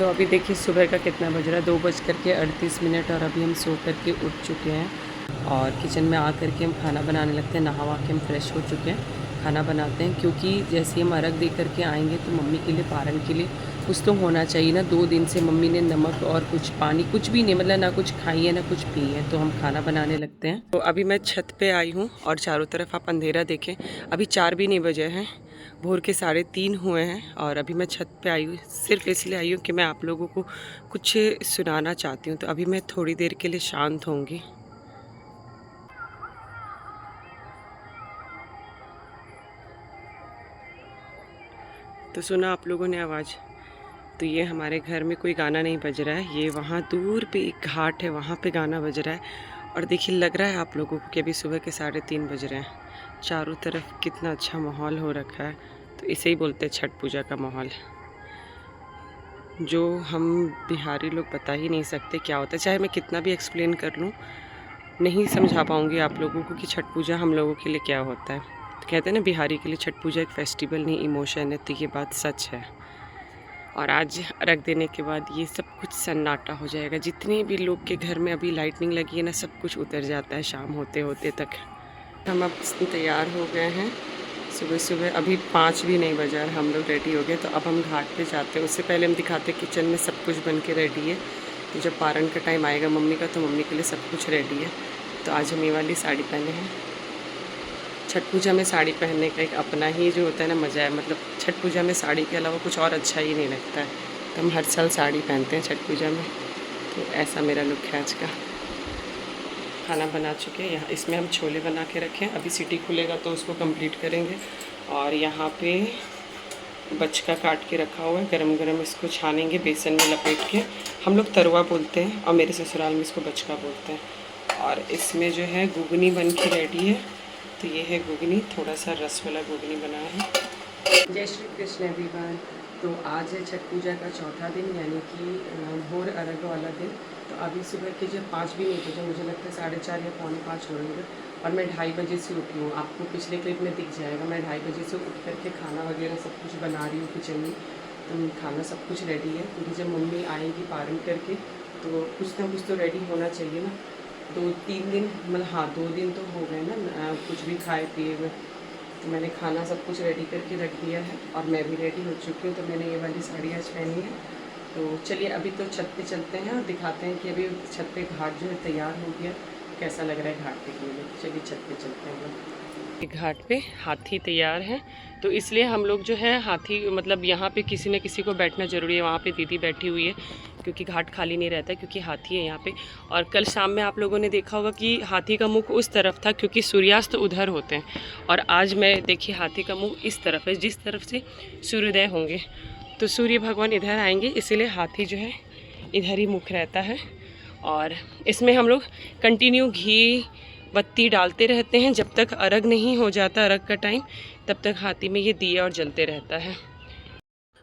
तो अभी देखिए सुबह का कितना बज रहा है, 2:38 और अभी हम सो करके उठ चुके हैं और किचन में आ करके हम खाना बनाने लगते हैं। नहा के हम फ्रेश हो चुके हैं, खाना बनाते हैं क्योंकि जैसे हम अर्घ दे करके आएंगे तो मम्मी के लिए पारण के लिए कुछ तो होना चाहिए ना। 2 दिन से मम्मी ने नमक और कुछ पानी कुछ भी नहीं, मतलब ना कुछ खाई है ना कुछ पी है, तो हम खाना बनाने लगते हैं। तो अभी मैं छत पे आई हूँ और चारों तरफ आप अंधेरा देखें, अभी 4 भी नहीं बजे हैं, भोर के 3:30 हुए हैं और अभी मैं छत पे आई हूँ। सिर्फ इसलिए आई हूँ कि मैं आप लोगों को कुछ सुनाना चाहती हूँ। तो अभी मैं थोड़ी देर के लिए शांत होंगी। तो सुना आप लोगों ने आवाज़? तो ये हमारे घर में कोई गाना नहीं बज रहा है, ये वहाँ दूर पे एक घाट है, वहाँ पे गाना बज रहा है। और देखिए लग रहा है आप लोगों को कि अभी सुबह के 3:30 बज रहे हैं। चारों तरफ कितना अच्छा माहौल हो रखा है। तो इसे ही बोलते हैं छठ पूजा का माहौल, जो हम बिहारी लोग बता ही नहीं सकते क्या होता है। चाहे मैं कितना भी एक्सप्लेन कर लूँ, नहीं समझा पाऊँगी आप लोगों को कि छठ पूजा हम लोगों के लिए क्या होता है। तो कहते हैं ना, बिहारी के लिए छठ पूजा एक फेस्टिवल नहीं, इमोशन है। तो ये बात सच है। और आज रख देने के बाद ये सब कुछ सन्नाटा हो जाएगा। जितने भी लोग के घर में अभी लाइटनिंग लगी है ना, सब कुछ उतर जाता है शाम होते होते तक। हम अब तैयार हो गए हैं सुबह सुबह, अभी 5 भी नहीं बजा और हम लोग रेडी हो गए। तो अब हम घाट पे जाते हैं। उससे पहले हम दिखाते हैं किचन में सब कुछ बन के रेडी है। तो जब पारण का टाइम आएगा मम्मी का, तो मम्मी के लिए सब कुछ रेडी है। तो आज हम ये वाली साड़ी पहने हैं। छठ पूजा में साड़ी पहनने का एक अपना ही जो होता है ना मज़ा है। मतलब छठ पूजा में साड़ी के अलावा कुछ और अच्छा ही नहीं लगता है। तो हम हर साल साड़ी पहनते हैं छठ पूजा में। तो ऐसा मेरा लुक है आज का। खाना बना चुके हैं। यहाँ इसमें हम छोले बना के रखे हैं, अभी सिटी खुलेगा तो उसको कंप्लीट करेंगे। और यहाँ पे बचका काट के रखा हुआ है, गरम गरम इसको छानेंगे बेसन में लपेट के। हम लोग तरुआ बोलते हैं और मेरे ससुराल में इसको बचका बोलते हैं। और इसमें जो है घुगनी बन के रेडी है। तो ये है घुगनी, थोड़ा सा रस वाला घुगनी बना है। जय श्री कृष्ण एवरीवन। तो आज है छठ पूजा का चौथा दिन, यानी कि भोर अर्घ वाला दिन। तो अभी सुबह के जब 5 भी नहीं बजे, मुझे लगता है 4:30 या 4:45 हो रहे हैं। और मैं 2:30 बजे से उठी हूँ, आपको पिछले क्लिप में दिख जाएगा। मैं 2:30 बजे से उठ करके खाना वगैरह सब कुछ बना रही हूँ किचन में। तो खाना सब कुछ रेडी है, क्योंकि जब मम्मी आएगी पारण करके तो कुछ ना कुछ तो रेडी होना चाहिए ना। 2-3 दिन, मतलब हाँ 2 दिन तो हो गए ना कुछ भी खाए पिए हुए। तो मैंने खाना सब कुछ रेडी करके रख दिया है और मैं भी रेडी हो चुकी हूँ। तो मैंने ये वाली साड़ी आज पहनी है। तो चलिए अभी तो छत पे चलते हैं और दिखाते हैं कि अभी छत पे घाट जो है तैयार हो गया, कैसा लग रहा है घाट पे के लिए। चलिए छत पे चलते हैं लोग। घाट पे हाथी तैयार है, तो इसलिए हम लोग जो है हाथी, मतलब यहाँ पे किसी न किसी को बैठना ज़रूरी है। वहाँ पे दीदी बैठी हुई है, क्योंकि घाट खाली नहीं रहता है, क्योंकि हाथी है यहाँ पे। और कल शाम में आप लोगों ने देखा होगा कि हाथी का मुख उस तरफ था, क्योंकि सूर्यास्त उधर होते हैं। और आज मैं देखिए हाथी का मुख इस तरफ है, जिस तरफ से सूर्योदय होंगे। तो सूर्य भगवान इधर आएंगे, इसीलिए हाथी जो है इधर ही मुख रहता है। और इसमें हम लोग कंटिन्यू घी बत्ती डालते रहते हैं जब तक अर्घ नहीं हो जाता, अर्घ का टाइम, तब तक हाथी में ये दिया और जलते रहता है।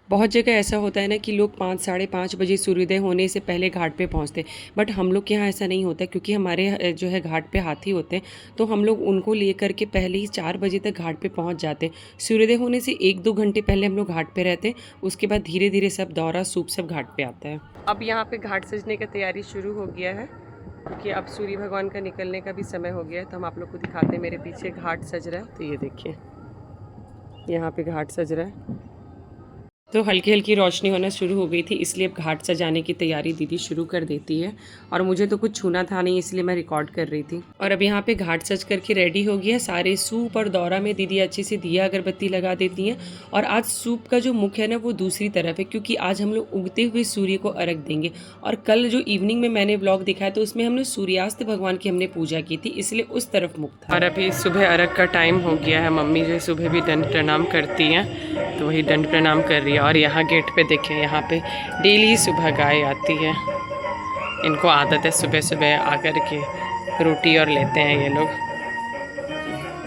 बहुत जगह ऐसा होता है ना कि लोग 5 साढ़े 5 बजे सूर्योदय होने से पहले घाट पे पहुंचते हैं, बट हम लोग के यहाँ ऐसा नहीं होता, क्योंकि हमारे जो है घाट पे हाथी होते हैं। तो हम लोग उनको लेकर के पहले ही 4 बजे तक घाट पे पहुंच जाते हैं। सूर्योदय होने से 1-2 घंटे पहले हम लोग घाट पे रहते हैं। उसके बाद धीरे धीरे सब दौरा सूप सब घाट पे आता है। अब यहाँ पे घाट सजने का तैयारी शुरू हो गया है, क्योंकि अब सूर्य भगवान का निकलने का भी समय हो गया है। तो हम आप लोग को दिखाते हैं, मेरे पीछे घाट सज रहा है। तो ये देखिए यहाँ पे घाट सज रहा है। तो हल्की हल्की रोशनी होना शुरू हो गई थी, इसलिए अब घाट सजाने की तैयारी दीदी शुरू कर देती है। और मुझे तो कुछ छूना था नहीं, इसलिए मैं रिकॉर्ड कर रही थी। और अब यहाँ पे घाट सज करके रेडी हो गया। सारे सूप और दौरा में दीदी अच्छे से दिया अगरबत्ती लगा देती हैं। और आज सूप का जो मुख है ना, वो दूसरी तरफ है, क्योंकि आज हम लोग उगते हुए सूर्य को अर्घ देंगे। और कल जो इवनिंग में मैंने व्लॉग दिखाया, तो उसमें हमने सूर्यास्त भगवान की हमने पूजा की थी, इसलिए उस तरफ मुख था। और अभी सुबह अर्घ का टाइम हो गया है। मम्मी जो सुबह भी दंड प्रणाम करती हैं, तो वही दंड प्रणाम कर रही है। और यहाँ गेट पे देखें, यहाँ पे डेली सुबह गाय आती है। इनको आदत है सुबह सुबह आकर के रोटी और लेते हैं ये लोग।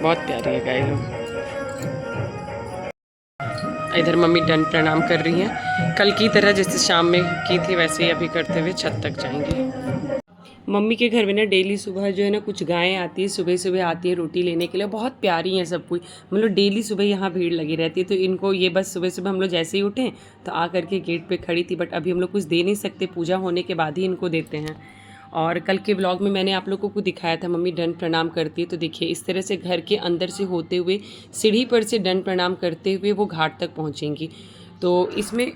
बहुत प्यारी है गाय लोग। इधर मम्मी दंड प्रणाम कर रही हैं। कल की तरह जैसे शाम में की थी, वैसे ही अभी करते हुए छत तक जाएंगे। मम्मी के घर में ना डेली सुबह जो है ना कुछ गायें आती है, सुबह सुबह आती है रोटी लेने के लिए, बहुत प्यारी हैं सब कुछ। मतलब डेली सुबह यहाँ भीड़ लगी रहती है। तो इनको ये बस सुबह सुबह हम लोग जैसे ही उठें तो आ करके गेट पे खड़ी थी, बट अभी हम लोग कुछ दे नहीं सकते, पूजा होने के बाद ही इनको देते हैं। और कल के व्लॉग में मैंने आप लोगों को दिखाया था मम्मी दंड प्रणाम करती है, तो देखिए इस तरह से घर के अंदर से होते हुए सीढ़ी पर से दंड प्रणाम करते हुए वो घाट तक पहुँचेंगी। तो इसमें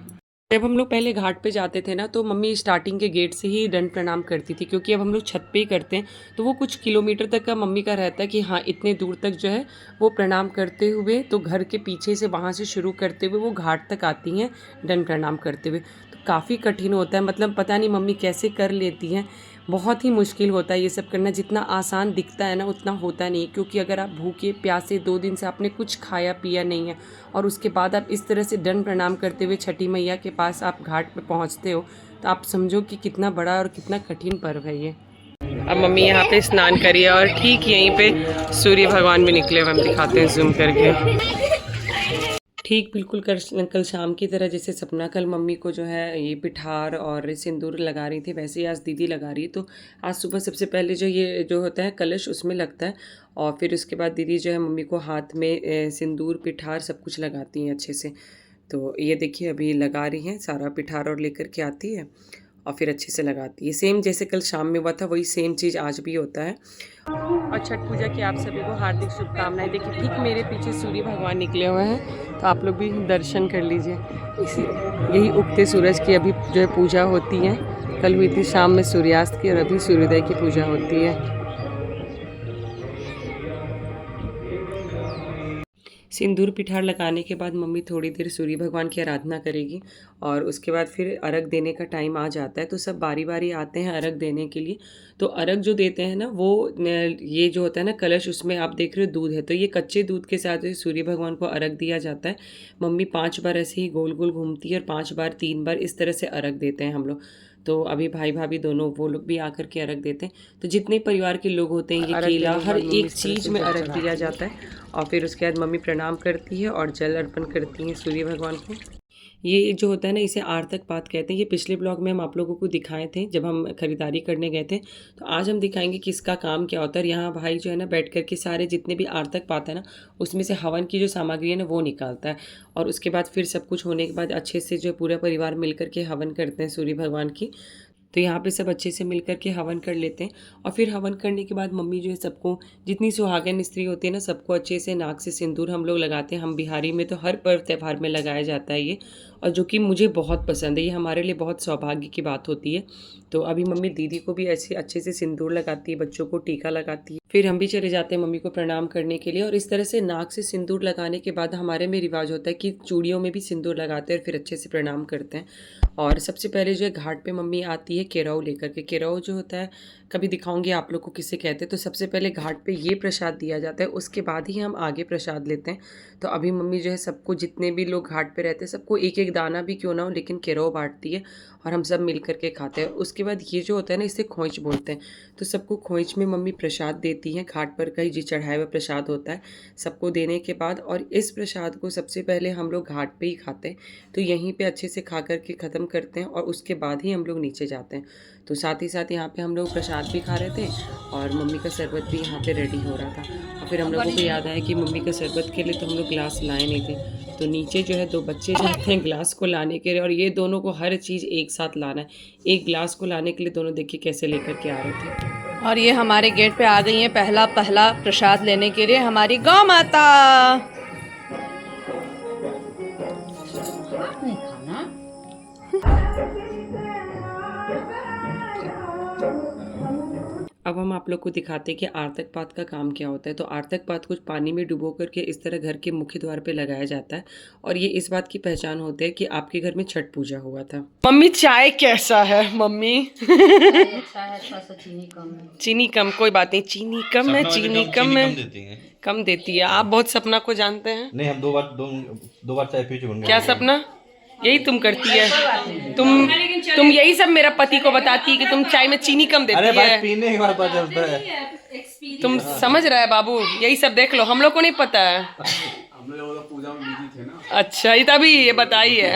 जब हम लोग पहले घाट पे जाते थे ना तो मम्मी स्टार्टिंग के गेट से ही दंड प्रणाम करती थी, क्योंकि अब हम लोग छत पे ही करते हैं तो वो कुछ किलोमीटर तक का मम्मी का रहता है कि हाँ इतने दूर तक जो है वो प्रणाम करते हुए, तो घर के पीछे से वहाँ से शुरू करते हुए वो घाट तक आती हैं दंड प्रणाम करते हुए। तो काफ़ी कठिन होता है, मतलब पता नहीं मम्मी कैसे कर लेती हैं, बहुत ही मुश्किल होता है ये सब करना। जितना आसान दिखता है ना उतना होता नहीं, क्योंकि अगर आप भूखे प्यासे 2 दिन से आपने कुछ खाया पिया नहीं है और उसके बाद आप इस तरह से दंड प्रणाम करते हुए छठी मैया के पास आप घाट पे पहुंचते हो, तो आप समझो कि कितना बड़ा और कितना कठिन पर्व है ये। अब मम्मी यहाँ पे स्नान करिए और ठीक यहीं पे सूर्य भगवान भी निकले हुए, हम दिखाते हैं जूम करके। ठीक बिल्कुल कल शाम की तरह जैसे सपना कल मम्मी को जो है ये पिठार और सिंदूर लगा रही थी, वैसे ही आज दीदी लगा रही है। तो आज सुबह सबसे पहले जो ये जो होता है कलश उसमें लगता है, और फिर उसके बाद दीदी जो है मम्मी को हाथ में सिंदूर पिठार सब कुछ लगाती हैं अच्छे से। तो ये देखिए अभी लगा रही हैं, सारा पिठार और लेकर के आती है और फिर अच्छे से लगाती है। सेम जैसे कल शाम में हुआ था वही सेम चीज़ आज भी होता है। और छठ पूजा की आप सभी को हार्दिक शुभकामनाएं। देखिए ठीक मेरे पीछे सूर्य भगवान निकले हुए हैं, तो आप लोग भी दर्शन कर लीजिए। इसी यही उगते सूरज की अभी जो है पूजा होती है, कल हुई थी शाम में सूर्यास्त की और अभी सूर्योदय की पूजा होती है। सिंदूर पिठार लगाने के बाद मम्मी थोड़ी देर सूर्य भगवान की आराधना करेगी और उसके बाद फिर अर्घ देने का टाइम आ जाता है, तो सब बारी बारी आते हैं अर्घ देने के लिए। तो अर्घ जो देते हैं ना वो ये जो होता है ना कलश, उसमें आप देख रहे हो दूध है, तो ये कच्चे दूध के साथ सूर्य भगवान को अर्घ दिया जाता है। मम्मी 5 बार ऐसे ही गोल गोल घूमती है और 5 बार 3 बार इस तरह से अर्घ देते हैं हम लोग। तो अभी भाई भाभी दोनों वो लोग भी आकर के अर्घ देते हैं। तो जितने परिवार के लोग होते हैं ये केला हर एक चीज़ में अर्घ दिया जाता है। और फिर उसके बाद मम्मी प्रणाम करती है और जल अर्पण करती हैं सूर्य भगवान को। ये जो होता है ना इसे आर्तक पात कहते हैं। ये पिछले ब्लॉग में हम आप लोगों को दिखाए थे जब हम खरीदारी करने गए थे। तो आज हम दिखाएंगे कि इसका काम क्या होता है। यहाँ भाई जो है ना बैठ करके सारे जितने भी आर्तक पात है ना उसमें से हवन की जो सामग्री है ना वो निकालता है, और उसके बाद फिर सब कुछ होने के बाद अच्छे से जो पूरा परिवार मिल करके हवन करते हैं सूर्य भगवान की। तो यहाँ पे सब अच्छे से मिल कर के हवन कर लेते हैं। और फिर हवन करने के बाद मम्मी जो है सबको, जितनी सुहागन स्त्री होती है ना सबको अच्छे से नाक से सिंदूर हम लोग लगाते हैं। हम बिहारी में तो हर पर्व त्यौहार में लगाया जाता है ये, और जो कि मुझे बहुत पसंद है, ये हमारे लिए बहुत सौभाग्य की बात होती है। तो अभी मम्मी दीदी को भी ऐसे अच्छे से सिंदूर लगाती है, बच्चों को टीका लगाती है, फिर हम भी चले जाते हैं मम्मी को प्रणाम करने के लिए। और इस तरह से नाक से सिंदूर लगाने के बाद हमारे में रिवाज होता है कि चूड़ियों में भी सिंदूर लगाते हैं और फिर अच्छे से प्रणाम करते हैं। और सबसे पहले जो है घाट पे मम्मी आती है केराव लेकर के। केराव जो होता है कभी दिखाऊंगी आप लोग को किसे कहते हैं। तो सबसे पहले घाट पे ये प्रसाद दिया जाता है, उसके बाद ही हम आगे प्रसाद लेते हैं। तो अभी मम्मी जो है सबको, जितने भी लोग घाट पे रहते हैं सबको एक एक दाना भी क्यों ना हो लेकिन केराव बांटती है और हम सब मिल करके खाते हैं। उसके बाद ये जो होता है ना इसे खोइच बोलते हैं। तो सबको खोइच में मम्मी प्रसाद देती हैं। घाट पर कहीं जी चढ़ाया हुआ प्रसाद होता है सबको देने के बाद, और इस प्रसाद को सबसे पहले हम लोग घाट पे ही खाते हैं। तो यहीं पे अच्छे से खा कर के ख़त्म करते हैं और उसके बाद ही हम लोग नीचे जाते हैं। तो साथ ही साथ यहाँ पे हम लोग प्रसाद भी खा रहे थे और मम्मी का शरबत भी यहाँ पे रेडी हो रहा था। और फिर हम लोगों को याद आया कि मम्मी का शरबत के लिए तो हम लोग गिलास लाए नहीं थे। तो नीचे जो है 2 बच्चे जाते हैं गिलास को लाने के लिए, और ये दोनों को हर चीज़ एक साथ लाना है। एक गिलास को लाने के लिए दोनों देखिए कैसे लेकर के आ रहे थे। और ये हमारे गेट पे आ गई हैं पहला प्रसाद लेने के लिए हमारी गौ माता। अब हम आप लोग को दिखाते हैं कि आर्तक पात का काम क्या होता है। तो आर्तक पात को पानी में डुबो करके इस तरह घर के मुख्य द्वार पे लगाया जाता है, और ये इस बात की पहचान होती है कि आपके घर में छठ पूजा हुआ था। मम्मी चाय कैसा है मम्मी? अच्छा है, थोड़ा सा चीनी कम है। चीनी कम, कोई बात नहीं, चीनी कम है, चीनी कम है, कम देती है। आप बहुत सपना को जानते हैं। नहीं, हम दो बार चाय पी चुके हैं। क्या सपना? यही तुम करती है, तुम यही सब मेरा पति को बताती है कि तुम चाय में चीनी कम देती है। अरे भाई पीने के बाद पता चलता है। तुम समझ रहा है बाबू, यही सब देख लो, हम लोग को नहीं पता है। हम लोग तो पूजा में बिजी थे ना। अच्छा ये तभी ये बताइए।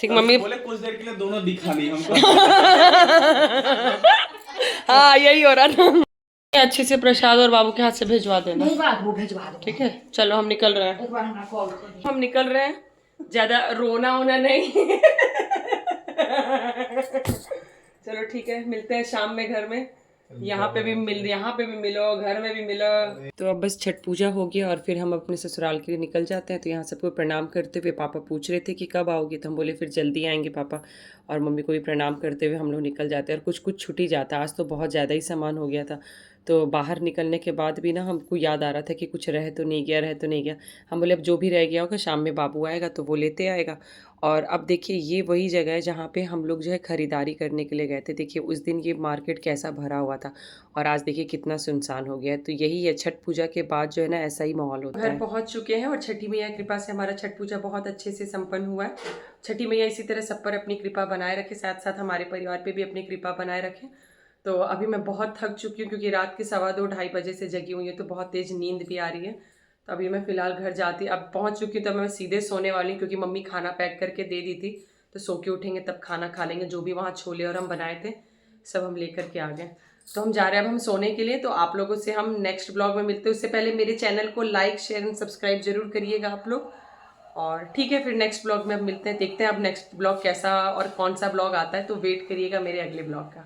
ठीक मम्मी बोले कुछ देर के लिए दोनों दिखा नहीं हमको। हाँ यही हो रहा था। अच्छे से प्रसाद और बाबू के हाथ से भिजवा देना। नहीं बात वो भिजवा दो। ठीक है चलो हम निकल रहे हैं। एक बार हमारा कॉल कर दो। हम निकल रहे हैं, ज्यादा रोना होना नहीं। चलो ठीक है, मिलते हैं शाम में घर में। यहाँ पे भी मिलो, घर में भी मिलो। तो अब बस छठ पूजा हो गया और फिर हम अपने ससुराल के लिए निकल जाते हैं। तो यहाँ सबको प्रणाम करते हुए पापा पूछ रहे थे कि कब आओगे, तो हम बोले फिर जल्दी आएंगे पापा। और मम्मी को भी प्रणाम करते हुए हम लोग निकल जाते हैं। और कुछ कुछ छूट ही जाता, आज तो बहुत ज़्यादा ही सामान हो गया था। तो बाहर निकलने के बाद भी ना हमको याद आ रहा था कि कुछ रह तो नहीं गया। हम बोले अब जो भी रह गया होगा शाम में बाबू आएगा तो वो लेते आएगा। और अब देखिए ये वही जगह है जहाँ पे हम लोग जो है ख़रीदारी करने के लिए गए थे। देखिए उस दिन ये मार्केट कैसा भरा हुआ था और आज देखिए कितना सुनसान हो गया है। तो यही है, छठ पूजा के बाद जो है ना ऐसा ही माहौल होता है। घर पहुँच चुके हैं और छठी मैया की कृपा से हमारा छठ पूजा बहुत अच्छे से संपन्न हुआ है। छठी मैया इसी तरह सब पर अपनी कृपा बनाए रखे, साथ साथ हमारे परिवार पर भी अपनी कृपा बनाए रखें। तो अभी मैं बहुत थक चुकी हूँ क्योंकि रात के 2:15-2:30 बजे से जगी हुई है, तो बहुत तेज़ नींद भी आ रही है। तो अभी मैं फ़िलहाल घर जाती, अब पहुँच चुकी हूँ तो मैं सीधे सोने वाली हूँ क्योंकि मम्मी खाना पैक करके दे दी थी। तो सो के उठेंगे तब खाना खा लेंगे। जो भी वहाँ छोले और हम बनाए थे सब हम लेकर के आ गए। तो हम जा रहे हैं अब हम सोने के लिए। तो आप लोगों से हम नेक्स्ट ब्लॉग में मिलते हैं। उससे पहले मेरे चैनल को लाइक शेयर एंड सब्सक्राइब जरूर करिएगा आप लोग। और ठीक है फिर नेक्स्ट ब्लॉग में अब मिलते हैं। देखते हैं अब नेक्स्ट ब्लॉग कैसा और कौन सा ब्लॉग आता है, तो वेट करिएगा मेरे अगले ब्लॉग का।